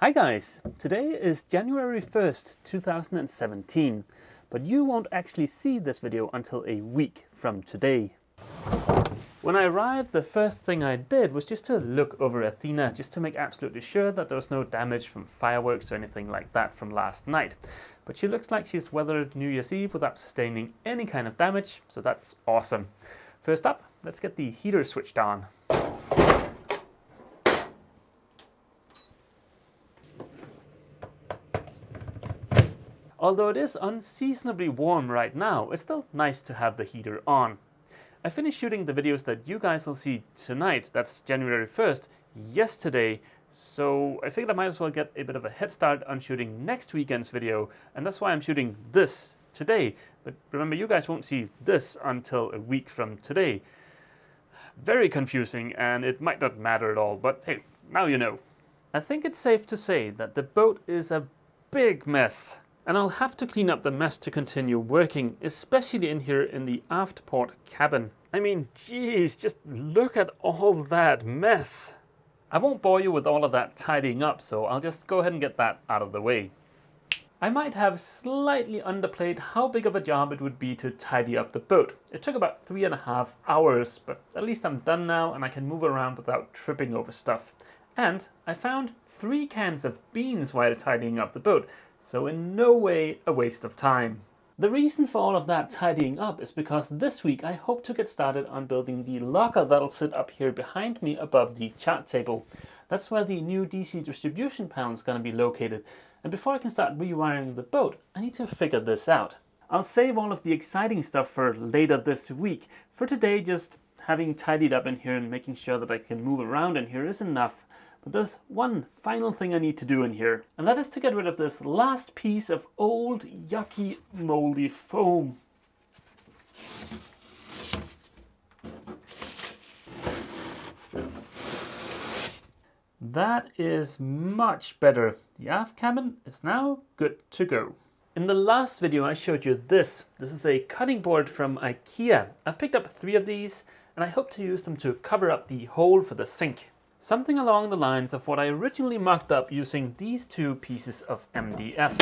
Hi guys! Today is January 1st, 2017, but you won't actually see this video until a week from today. When I arrived, the first thing I did was just to look over Athena, just to make absolutely sure that there was no damage from fireworks or anything like that from last night. But she looks like she's weathered New Year's Eve without sustaining any kind of damage, so that's awesome. First up, let's get the heater switched on. Although it is unseasonably warm right now, it's still nice to have the heater on. I finished shooting the videos that you guys will see tonight, that's January 1st, yesterday, so I figured I might as well get a bit of a head start on shooting next weekend's video, and that's why I'm shooting this today. But remember, you guys won't see this until a week from today. Very confusing, and it might not matter at all, but hey, now you know. I think it's safe to say that the boat is a big mess. And I'll have to clean up the mess to continue working, especially in here in the aft port cabin. I mean, geez, just look at all that mess. I won't bore you with all of that tidying up, so I'll just go ahead and get that out of the way. I might have slightly underplayed how big of a job it would be to tidy up the boat. It took about 3.5 hours, but at least I'm done now and I can move around without tripping over stuff. And I found 3 cans of beans while tidying up the boat, so in no way a waste of time. The reason for all of that tidying up is because this week I hope to get started on building the locker that'll sit up here behind me above the chart table. That's where the new DC distribution panel is going to be located, and before I can start rewiring the boat, I need to figure this out. I'll save all of the exciting stuff for later this week. For today, just having tidied up in here and making sure that I can move around in here is enough. But there's one final thing I need to do in here, and that is to get rid of this last piece of old, yucky, moldy foam. That is much better. The aft cabin is now good to go. In the last video I showed you this. This is a cutting board from IKEA. I've picked up 3 of these, and I hope to use them to cover up the hole for the sink. Something along the lines of what I originally mocked up using these 2 pieces of MDF.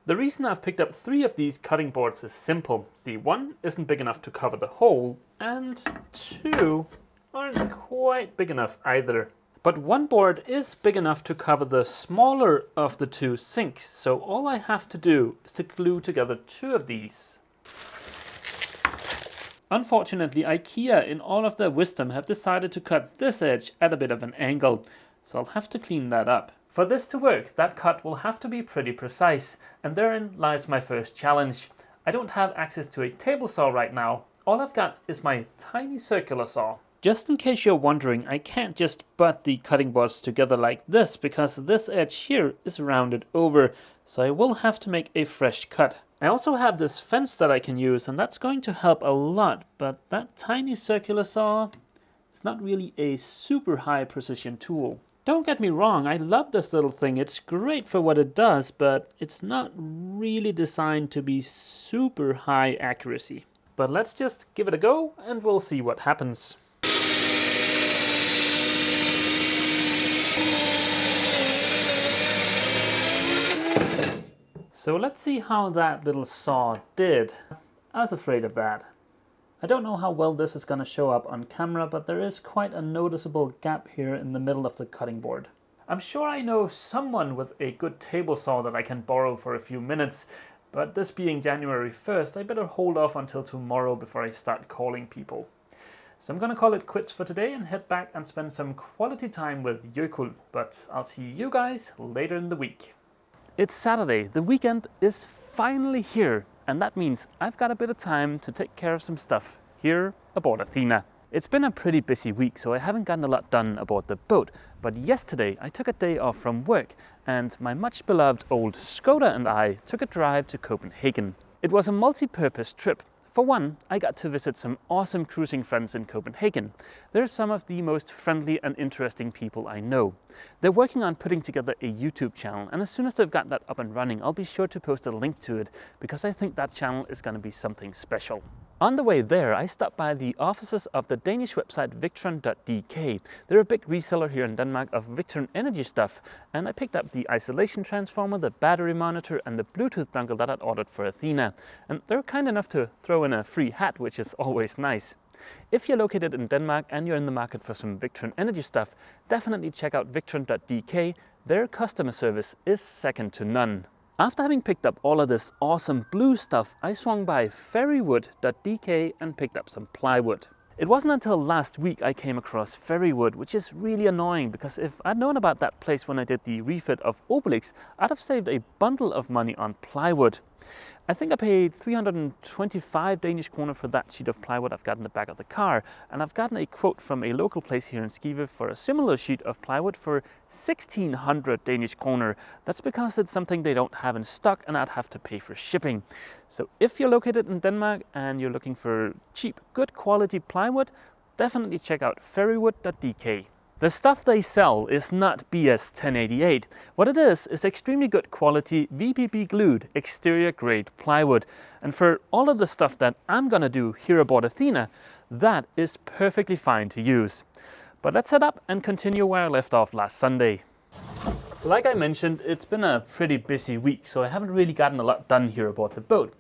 The reason I've picked up 3 of these cutting boards is simple. See, 1 isn't big enough to cover the hole, and 2 aren't quite big enough either. But 1 board is big enough to cover the smaller of the 2 sinks, so all I have to do is to glue together 2 of these. Unfortunately, IKEA in all of their wisdom have decided to cut this edge at a bit of an angle, so I'll have to clean that up. For this to work, that cut will have to be pretty precise, and therein lies my first challenge. I don't have access to a table saw right now. All I've got is my tiny circular saw. Just in case you're wondering, I can't just butt the cutting boards together like this because this edge here is rounded over, so I will have to make a fresh cut. I also have this fence that I can use, and that's going to help a lot, but that tiny circular saw is not really a super high precision tool. Don't get me wrong, I love this little thing. It's great for what it does, but it's not really designed to be super high accuracy. But let's just give it a go and we'll see what happens. So let's see how that little saw did. I was afraid of that. I don't know how well this is going to show up on camera, but there is quite a noticeable gap here in the middle of the cutting board. I'm sure I know someone with a good table saw that I can borrow for a few minutes, but this being January 1st, I better hold off until tomorrow before I start calling people. So I'm going to call it quits for today and head back and spend some quality time with Jökull, but I'll see you guys later in the week. It's Saturday, the weekend is finally here, and that means I've got a bit of time to take care of some stuff here aboard Athena. It's been a pretty busy week, so I haven't gotten a lot done aboard the boat, but yesterday I took a day off from work, and my much beloved old Skoda and I took a drive to Copenhagen. It was a multi-purpose trip. For one, I got to visit some awesome cruising friends in Copenhagen. They're some of the most friendly and interesting people I know. They're working on putting together a YouTube channel, and as soon as they've got that up and running, I'll be sure to post a link to it because I think that channel is going to be something special. On the way there, I stopped by the offices of the Danish website Victron.dk. They're a big reseller here in Denmark of Victron energy stuff, and I picked up the isolation transformer, the battery monitor, and the Bluetooth dongle that I'd ordered for Athena. And they're kind enough to throw in a free hat, which is always nice. If you're located in Denmark and you're in the market for some Victron energy stuff, definitely check out Victron.dk. Their customer service is second to none. After having picked up all of this awesome blue stuff, I swung by ferrywood.dk and picked up some plywood. It wasn't until last week I came across Ferrywood, which is really annoying because if I'd known about that place when I did the refit of Obelix, I'd have saved a bundle of money on plywood. I think I paid 325 Danish kroner for that sheet of plywood I've got in the back of the car, and I've gotten a quote from a local place here in Skive for a similar sheet of plywood for 1600 Danish kroner. That's because it's something they don't have in stock and I'd have to pay for shipping. So if you're located in Denmark and you're looking for cheap, good quality plywood, definitely check out ferrywood.dk. The stuff they sell is not BS 1088. What it is extremely good quality VPB glued exterior grade plywood. And for all of the stuff that I'm gonna do here aboard Athena, that is perfectly fine to use. But let's head up and continue where I left off last Sunday. Like I mentioned, it's been a pretty busy week, so I haven't really gotten a lot done here aboard the boat.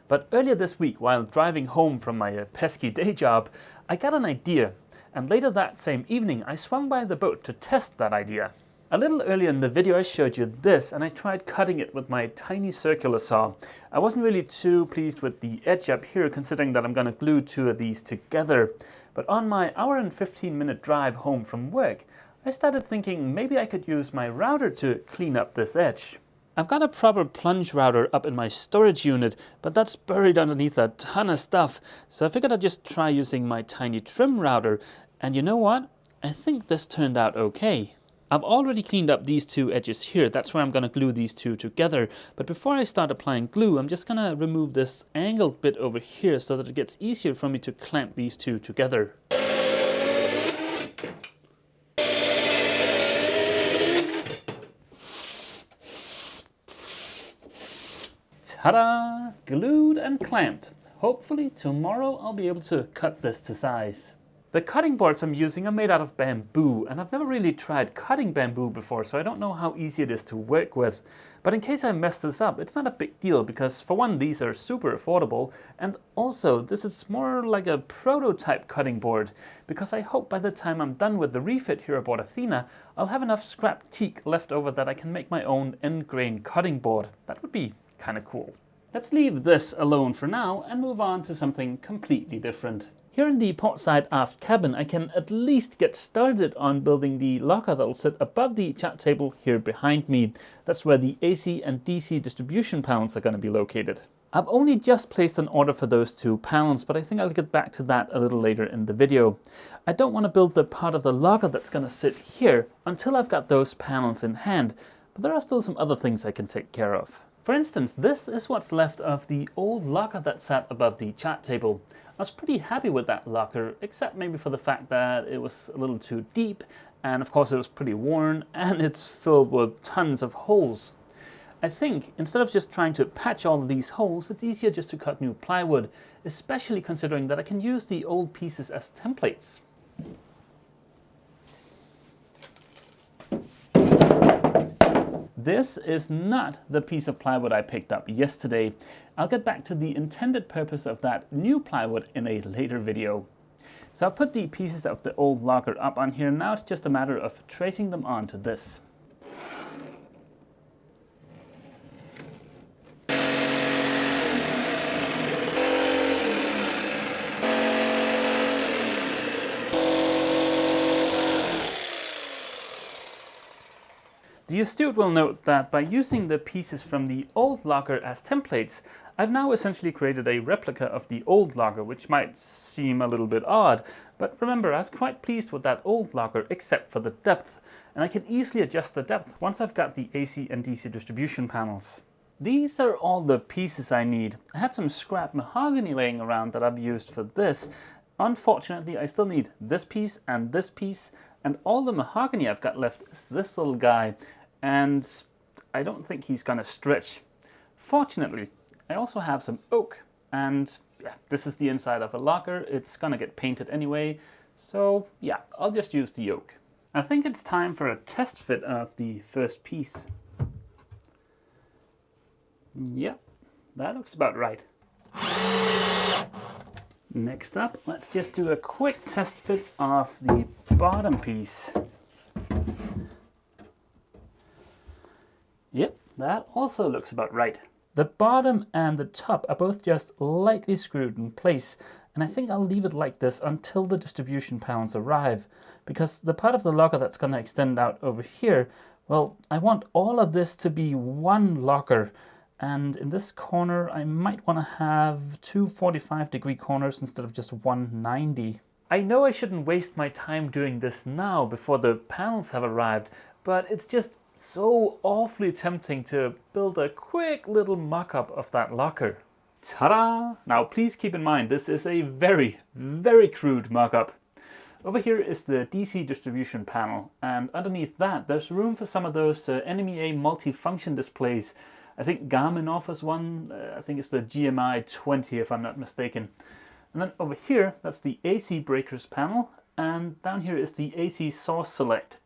But earlier this week, while driving home from my pesky day job, I got an idea. And later that same evening, I swung by the boat to test that idea. A little earlier in the video I showed you this, and I tried cutting it with my tiny circular saw. I wasn't really too pleased with the edge up here, considering that I'm going to glue two of these together. But on my hour and 15-minute drive home from work, I started thinking maybe I could use my router to clean up this edge. I've got a proper plunge router up in my storage unit, but that's buried underneath a ton of stuff, so I figured I'd just try using my tiny trim router. And you know what? I think this turned out okay. I've already cleaned up these two edges here. That's where I'm going to glue these two together. But before I start applying glue, I'm just going to remove this angled bit over here so that it gets easier for me to clamp these two together. Ta-da! Glued and clamped. Hopefully tomorrow I'll be able to cut this to size. The cutting boards I'm using are made out of bamboo, and I've never really tried cutting bamboo before, so I don't know how easy it is to work with. But in case I mess this up, it's not a big deal because for one, these are super affordable, and also this is more like a prototype cutting board because I hope by the time I'm done with the refit here aboard Athena, I'll have enough scrap teak left over that I can make my own end grain cutting board. That would be kind of cool. Let's leave this alone for now and move on to something completely different. Here in the portside aft cabin, I can at least get started on building the locker that'll sit above the chat table here behind me. That's where the AC and DC distribution panels are going to be located. I've only just placed an order for those two panels, but I think I'll get back to that a little later in the video. I don't want to build the part of the locker that's going to sit here until I've got those panels in hand, but there are still some other things I can take care of. For instance, this is what's left of the old locker that sat above the chat table. I was pretty happy with that locker, except maybe for the fact that it was a little too deep, and of course it was pretty worn, and it's filled with tons of holes. I think instead of just trying to patch all of these holes, it's easier just to cut new plywood, especially considering that I can use the old pieces as templates. This is not the piece of plywood I picked up yesterday. I'll get back to the intended purpose of that new plywood in a later video. So I'll put the pieces of the old locker up on here. Now it's just a matter of tracing them onto this. The astute will note that by using the pieces from the old locker as templates, I've now essentially created a replica of the old locker, which might seem a little bit odd, but remember, I was quite pleased with that old locker except for the depth, and I can easily adjust the depth once I've got the AC and DC distribution panels. These are all the pieces I need. I had some scrap mahogany laying around that I've used for this. Unfortunately, I still need this piece, and all the mahogany I've got left is this little guy, and I don't think he's gonna stretch. Fortunately, I also have some oak, and this is the inside of a locker. It's gonna get painted anyway. So yeah, I'll just use the yoke. I think it's time for a test fit of the first piece. Yep, that looks about right. Next up, let's just do a quick test fit of the bottom piece. Yep, that also looks about right. The bottom and the top are both just lightly screwed in place, and I think I'll leave it like this until the distribution panels arrive, because the part of the locker that's going to extend out over here, well, I want all of this to be one locker, and in this corner I might want to have two 45-degree corners instead of just one 90. I know I shouldn't waste my time doing this now before the panels have arrived, but it's just so awfully tempting to build a quick little mock-up of that locker. Ta-da! Now please keep in mind this is a very, very crude mock-up. Over here is the DC distribution panel, and underneath that there's room for some of those NMEA multifunction displays. I think Garmin offers one. I think it's the GMI 20 if I'm not mistaken. And then over here, that's the AC breakers panel, and down here is the AC source select.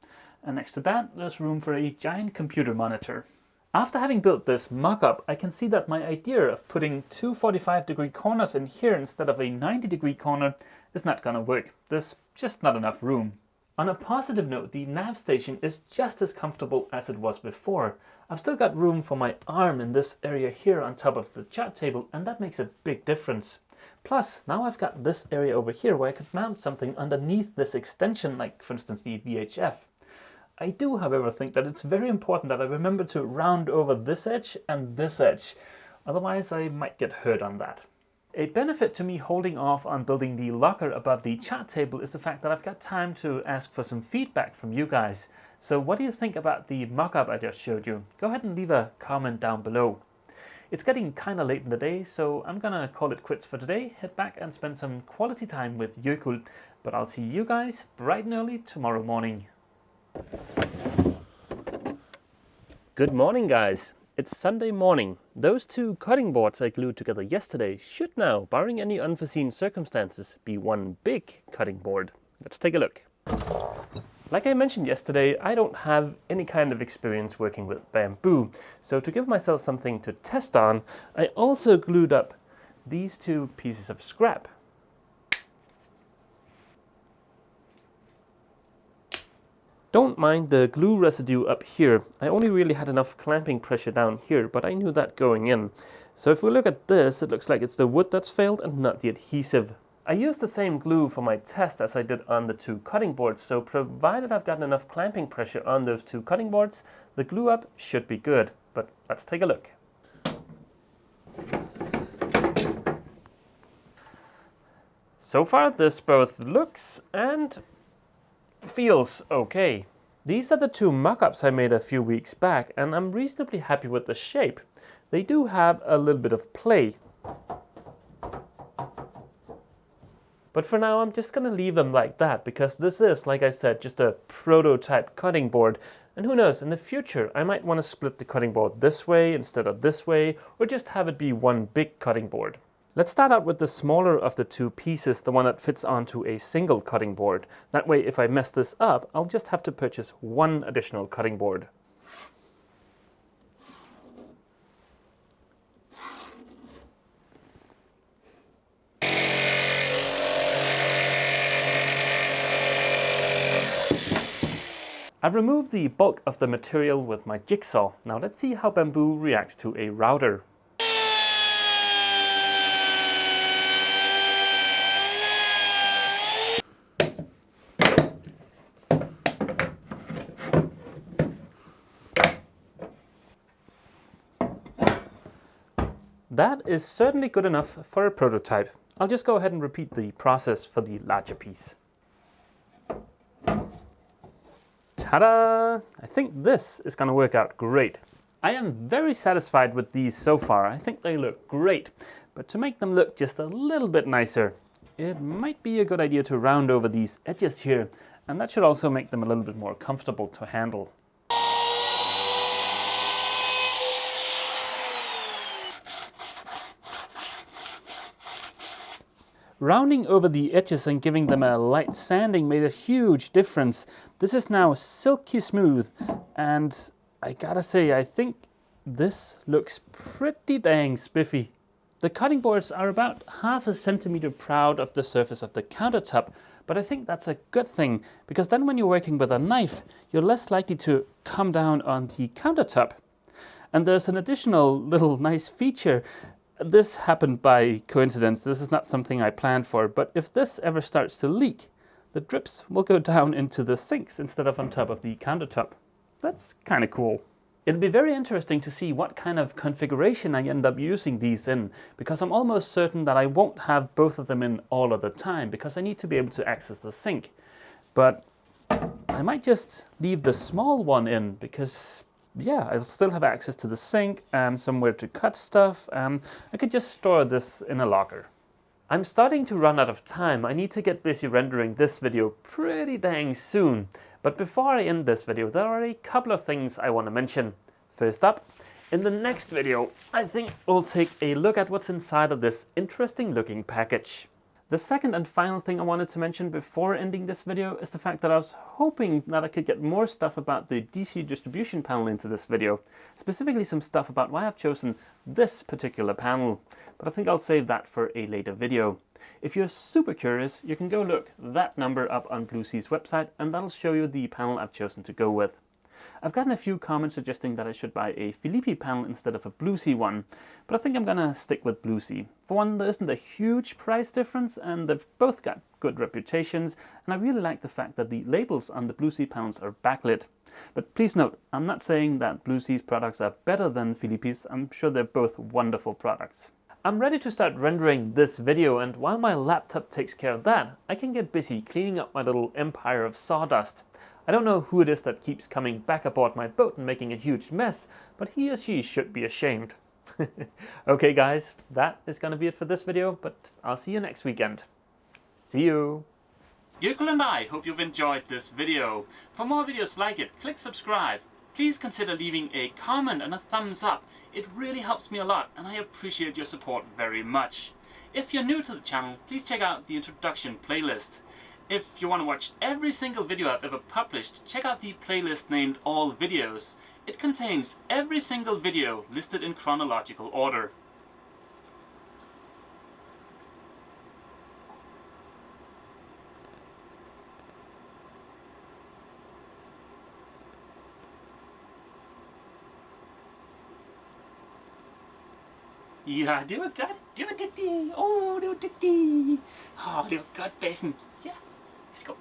And next to that, there's room for a giant computer monitor. After having built this mock-up, I can see that my idea of putting two 45-degree corners in here instead of a 90-degree corner is not gonna work. There's just not enough room. On a positive note, the nav station is just as comfortable as it was before. I've still got room for my arm in this area here on top of the chart table, and that makes a big difference. Plus, now I've got this area over here where I could mount something underneath this extension, like for instance the VHF. I do, however, think that it's very important that I remember to round over this edge and this edge. Otherwise, I might get hurt on that. A benefit to me holding off on building the locker above the chart table is the fact that I've got time to ask for some feedback from you guys. So what do you think about the mock-up I just showed you? Go ahead and leave a comment down below. It's getting kind of late in the day, so I'm gonna call it quits for today, head back and spend some quality time with Jökull. But I'll see you guys bright and early tomorrow morning. Good morning, guys. It's Sunday morning. Those two cutting boards I glued together yesterday should now, barring any unforeseen circumstances, be one big cutting board. Let's take a look. Like I mentioned yesterday, I don't have any kind of experience working with bamboo, so to give myself something to test on, I also glued up these two pieces of scrap. Don't mind the glue residue up here. I only really had enough clamping pressure down here, but I knew that going in. So if we look at this, it looks like it's the wood that's failed and not the adhesive. I used the same glue for my test as I did on the two cutting boards, so provided I've gotten enough clamping pressure on those two cutting boards, the glue up should be good. But let's take a look. So far this both looks and feels okay. These are the two mock-ups I made a few weeks back, and I'm reasonably happy with the shape. They do have a little bit of play. But for now I'm just gonna leave them like that, because this is, like I said, just a prototype cutting board. And who knows, in the future I might want to split the cutting board this way instead of this way, or just have it be one big cutting board. Let's start out with the smaller of the two pieces, the one that fits onto a single cutting board. That way, if I mess this up, I'll just have to purchase one additional cutting board. I've removed the bulk of the material with my jigsaw. Now let's see how bamboo reacts to a router. That is certainly good enough for a prototype. I'll just go ahead and repeat the process for the larger piece. Ta-da! I think this is going to work out great. I am very satisfied with these so far. I think they look great. But to make them look just a little bit nicer, it might be a good idea to round over these edges here, and that should also make them a little bit more comfortable to handle. Rounding over the edges and giving them a light sanding made a huge difference. This is now silky smooth, and I gotta say, I think this looks pretty dang spiffy. The cutting boards are about half a centimeter proud of the surface of the countertop, but I think that's a good thing, because then when you're working with a knife, you're less likely to come down on the countertop. And there's an additional little nice feature. This happened by coincidence. This is not something I planned for, but if this ever starts to leak, the drips will go down into the sinks instead of on top of the countertop. That's kind of cool. It'll be very interesting to see what kind of configuration I end up using these in, because I'm almost certain that I won't have both of them in all of the time, because I need to be able to access the sink. But I might just leave the small one in, because yeah, I'll still have access to the sink and somewhere to cut stuff, and I could just store this in a locker. I'm starting to run out of time. I need to get busy rendering this video pretty dang soon. But before I end this video, there are a couple of things I want to mention. First up, in the next video, I think we'll take a look at what's inside of this interesting looking package. The second and final thing I wanted to mention before ending this video is the fact that I was hoping that I could get more stuff about the DC distribution panel into this video, specifically some stuff about why I've chosen this particular panel, but I think I'll save that for a later video. If you're super curious, you can go look that number up on Bluesee's website, and that'll show you the panel I've chosen to go with. I've gotten a few comments suggesting that I should buy a Philippi panel instead of a Bluesee one, but I think I'm gonna stick with Bluesee. For one, there isn't a huge price difference, and they've both got good reputations, and I really like the fact that the labels on the Bluesee panels are backlit. But please note, I'm not saying that Bluesee's products are better than Philippi's. I'm sure they're both wonderful products. I'm ready to start rendering this video, and while my laptop takes care of that, I can get busy cleaning up my little empire of sawdust. I don't know who it is that keeps coming back aboard my boat and making a huge mess, but he or she should be ashamed. Okay guys, that is going to be it for this video, but I'll see you next weekend. See you! Yukul and I hope you've enjoyed this video. For more videos like it, click subscribe. Please consider leaving a comment and a thumbs up. It really helps me a lot, and I appreciate your support very much. If you're new to the channel, please check out the introduction playlist. If you want to watch every single video I've ever published, check out the playlist named All Videos. It contains every single video listed in chronological order. Ja, det var godt. Det var dygtigt. Det var dygtigt. Det var godt, Bassen. Ja, let's go.